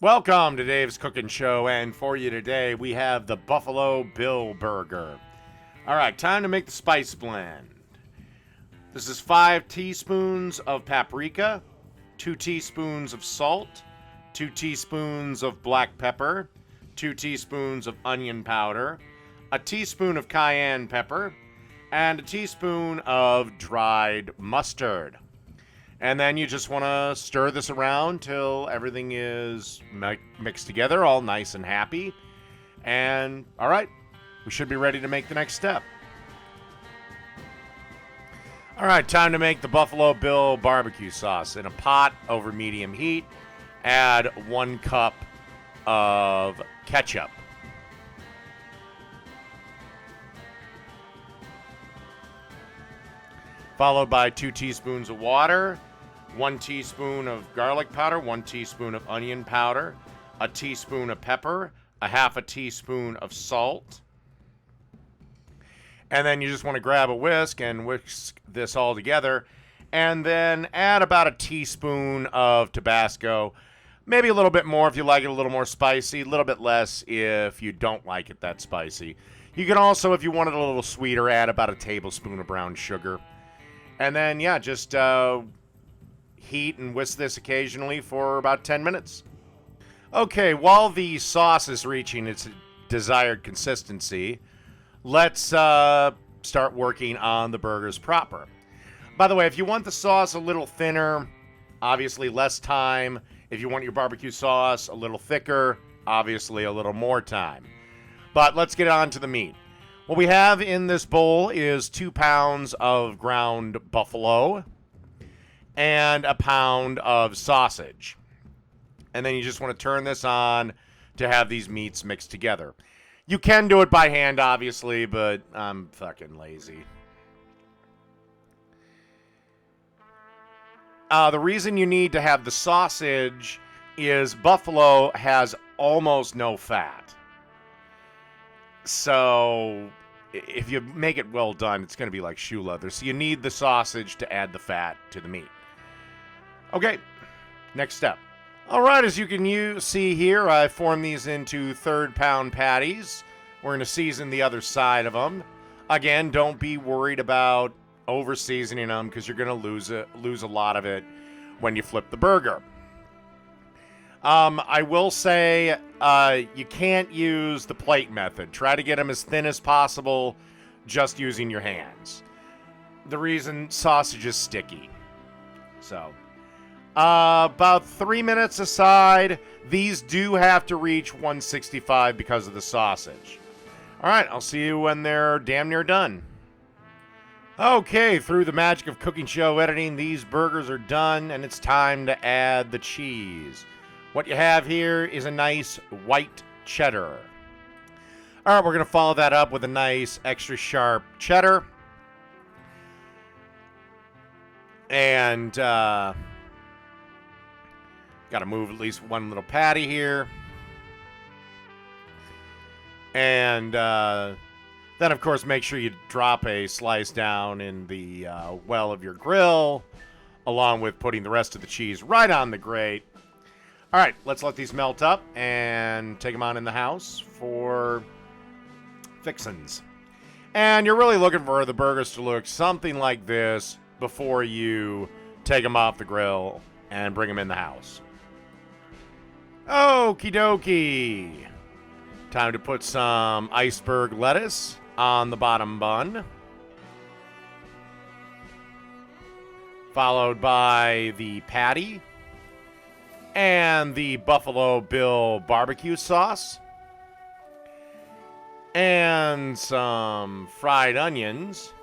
Welcome to Dave's Cooking Show, and for you today we have the Buffalo Bill Burger. Alright, time to make the spice blend. This is 5 teaspoons of paprika, 2 teaspoons of salt, 2 teaspoons of black pepper, 2 teaspoons of onion powder, a teaspoon of cayenne pepper, and a teaspoon of dried mustard. And then you just want to stir this around till everything is mixed together, all nice and happy. And, all right, we should be ready to make the next step. All right, time to make the Buffalo Bill barbecue sauce. In a pot over medium heat, add 1 cup of ketchup. Followed by 2 teaspoons of water, 1 teaspoon of garlic powder, 1 teaspoon of onion powder, a teaspoon of pepper, a half a teaspoon of salt. And then you just want to grab a whisk and whisk this all together. And then add about a teaspoon of Tabasco. Maybe a little bit more if you like it a little more spicy, a little bit less if you don't like it that spicy. You can also, if you want it a little sweeter, add about a tablespoon of brown sugar. And then, yeah, just heat and whisk this occasionally for about 10 minutes. Okay, while the sauce is reaching its desired consistency, let's start working on the burgers proper. By the way, if you want the sauce a little thinner, obviously less time. If you want your barbecue sauce a little thicker, obviously a little more time. But let's get on to the meat. What we have in this bowl is 2 pounds of ground buffalo and a pound of sausage. And then you just want to turn this on to have these meats mixed together. You can do it by hand, obviously, but I'm fucking lazy. The reason you need to have the sausage is buffalo has almost no fat. So, if you make it well done, it's going to be like shoe leather. So you need the sausage to add the fat to the meat. Okay, next step. All right, as you can see here, I formed these into third-pound patties. We're going to season the other side of them. Again, don't be worried about over-seasoning them because you're going to lose a lot of it when you flip the burger. I will say you can't use the plate method. Try to get them as thin as possible just using your hands. The reason, sausage is sticky. So, about 3 minutes aside, these do have to reach 165 because of the sausage. All right, I'll see you when they're damn near done. Okay, through the magic of cooking show editing, these burgers are done, and it's time to add the cheese. What you have here is a nice white cheddar. All right, we're going to follow that up with a nice extra sharp cheddar. And got to move at least one little patty here. And then, of course, make sure you drop a slice down in the well of your grill, along with putting the rest of the cheese right on the grate. All right, let's let these melt up and take them on in the house for fixins'. And you're really looking for the burgers to look something like this before you take them off the grill and bring them in the house. Okie dokie. Time to put some iceberg lettuce on the bottom bun. Followed by the patty. And the Buffalo Bill barbecue sauce. And some fried onions.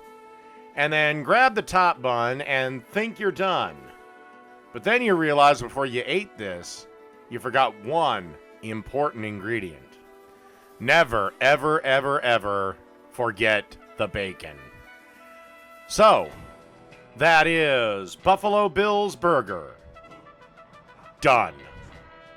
And then grab the top bun and think you're done. But then you realize before you ate this, you forgot one important ingredient. Never, ever, ever, ever forget the bacon. So, that is Buffalo Bill's Burger. Done.